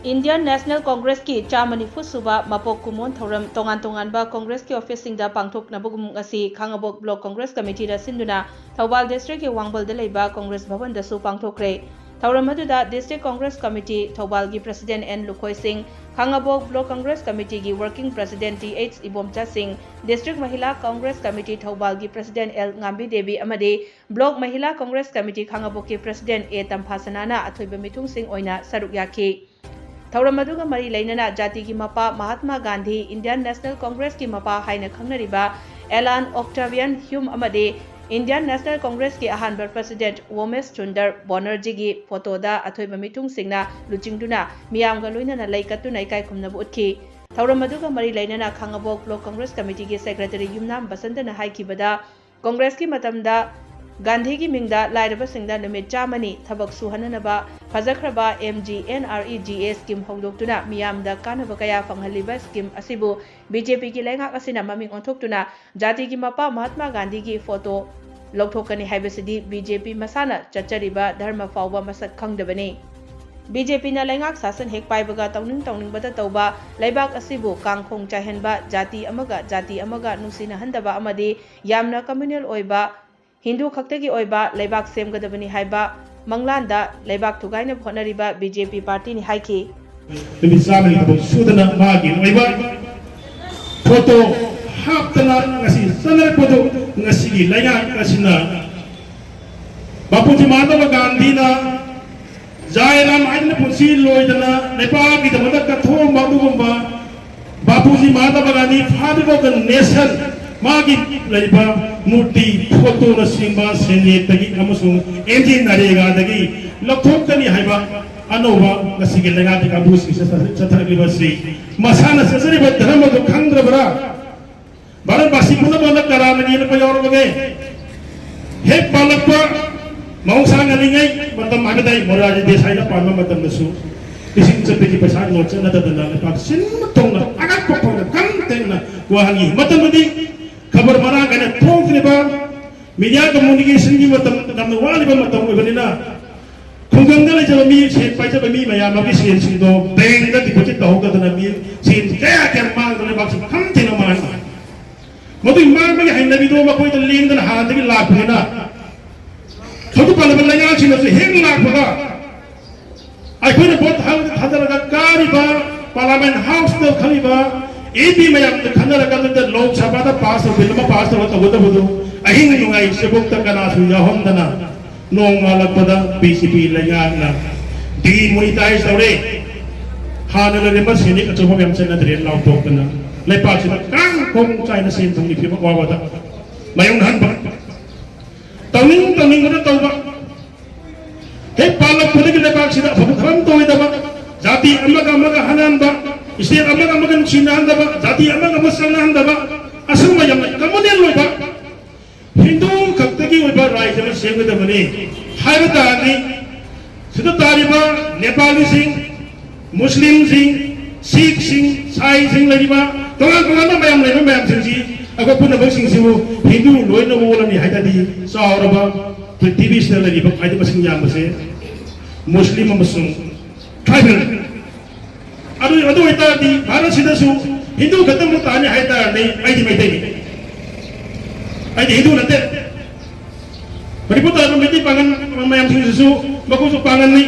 Indian national Congress की चामनिफु सुबा मपोक कुमोन थौरम तोंगान तोंगानबा कांग्रेस की ऑफिस सिंगदा पांगथोकनाबगुम असी खांगाबोक ब्लॉक कांग्रेस कमिटी दा सिंदुना थौबाल डिस्ट्रिक्ट के वांगबल दा लेबा कांग्रेस भवन दसु पांगथोकरे थौरम अदुदा डिस्ट्रिक्ट कांग्रेस कमिटी थौबाल की president N Lukhoi Singh Khangabok block Congress committee की working president T H. Ibomcha Singh district Mahila Congress committee Thoubal की प्रेसिडेंट एल ngambi देवी अमदे ब्लॉक महिला कांग्रेस कमिटी खांगाबोक की प्रेसिडेंट ए तंफासनाना अथोइबा मिथुंग सिंह ओइना सरुक याखी थौरम अदुगा मरी लैनना जाति की मपा महात्मा गांधी इंडियन नेशनल कांग्रेस की मपा हाइना खंगनरिबा एलान Octavian Hume अमदे Indian national Congress की अहानबर प्रेसिडेंट वोमेस चुंदर बनर्जी की फोटोदा अथोइबा मिथुंग सिंगना लुचिंगदुना मियामगा लोइनना लैकतुना इकाइखुमनबु उतखी थौरम अदुगा मरी लैनना खांगाबोक ब्लॉक कांग्रेस कमिटी की सेक्रेटरी युमनाम बसंतना हाइखिबदा कांग्रेस की मतमदा गांधी की मिंगदा लाइरबा सिंगदा नुमित चामनी थबक सुहननबा फजखरबा MGNREGA स्कीम हौदोक्तुना मियामदा कानबा कया फंगहलिबा स्कीम असिबु बीजेपी की लेंगाक असिना ममिंग ओंथोक्तुना जाति की मपा महात्मा गांधी की फोटो लौथोकनी हाइबसिदी बीजेपी मसाना चच्चरिबा धर्म फाउबा मसक खंगदबनी बीजेपी ना लेंगाक शासन हेक पाइबगा तौनिंगबदा तौबा लेबाक असिबु कांगखोंग चाहेनबा जाति अमगा नुसिना हंदबा अमदी यामना कम्युनल ओइबा हिंदू खक्तगी ओइबा लेबाक सेमगदबनी हाइबा मंगलांदा लेबाक थुगाइना होनरिबा बीजेपी पार्टी नि हाइखी बिसामनि तब सुदना मागी ओइबा फोटो हापतना ngasi सनर फोटो ngasi gi लैंगा कसिना बापूजी महात्मा गांधी ना जायराम आइन पुसी लोइदना लेबाक की तमदा कथो मादुगुंबा Bapuji Mahatma Gandhi father of the nation मागी लेबा मूर्ति फोटो न सिंबा सेने तगी अमसु एनजी नरेगा दगी लखोक्तनी हाइबा अनोबा गसिगे लगा दी काबूसी चथरगलिबा श्री मसाना सजरिबा धर्म तो खंद्रबरा भारतवासी पुनबल करामनी न पयोरबगे हे पालकपा मौसांग अलिङै मतम आगदाई मोराजी देसाईना पाल्मा मतम नसु इसिं चपेकी पैसा नोट नददना पाक सिन तोंना आगाक पपना कम तेना वाहंगी मतमदी खबर मरा गने थोंगनिबा मीडिया कम्युनिकेशन की मतम नम वालिबा मतम ओइबनिना खुंगंगल जब मी सेट पाइजब मी मया मगी सेन सिंदो बैंक द डिपोजिट तौगदना मी सेन कया के मांगने बाक्स खम तेना मान मदु मांग बगे हाइनबी दो मकोइ त लेंदन हादगी लाखना खदु पालब लंगा छिन से हेंग लाखबा आइखोने बोट हाल थादरगा कारिबा पार्लियामेंट हाउस तो खलिबा एपी मयाम खनरगा द लोक सभा दा पास बिल मा पास तगदबदु अहिंग नुगाई सेबुक त कनासु याहोमदना नोंगालकपदा बीसीपी लंगाना डिमोनिटाइज तौरे हानल रेबा सेनिक अचोबा मैम चनद्रे लाउटोकना लेपासिना कांग कोंग चाइना सेन थंगि फिबा वावादा मयुंग हनबा तौनिंग बदा तौबा हे पालक खुदगी लेपासिना फबधम तोइदबा जाति अमगा हननबा इसे अमगा नुसिनांदबा जाति अमगा मसनांदबा असुमा यम कमनेल लोइबा हिंदू खक्तगी ओइबा राइज में सेगदबने हाइबतानि सिदा तारिबा नेपाली सिंह मुस्लिम सिंह सिख सिंह साई सिंह लरिबा तोंगा मयाम लेबा मयाम सिंजी अगो पुनबक सिंजिबु हिंदू लोइना वोलनि हाइदादि सावरबा पृथ्वी से लरिबा फाइदबा सिंह यामसे मुस्लिम अमसुंग ट्राइबल अदु इतादी भारत सिदसु हिंदू खतम ताने हाइदा नै आइदि मैतैनि आइदि हिंदू नते परिपुता मिति पागन मयाम सिंसु मकुसु पागन नै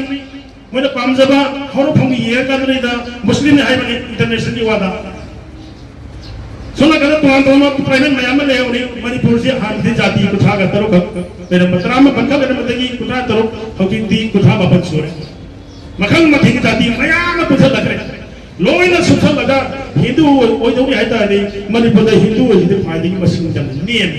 मोना पामजबा हरो फंगि ये कादरेदा मुस्लिम ने हाइबा इंटरनेशनल नि वादा सोना कदा तोन प्राइवेट मयाम ले ओनि मणिपुर से हान जाति कुथा ग तरो बेर मतराम पंखा बेर मतगी कुथा तरो हौतिंदी कुथा बापन सोरे मखंग मथिंग जाति मयाम पुथा लखरे लोइना सुथलगा हिंदू ओइदोनि हाइता नि मणिपुर हिंदू ओइदि फाइदिंग मसिंग जम नियम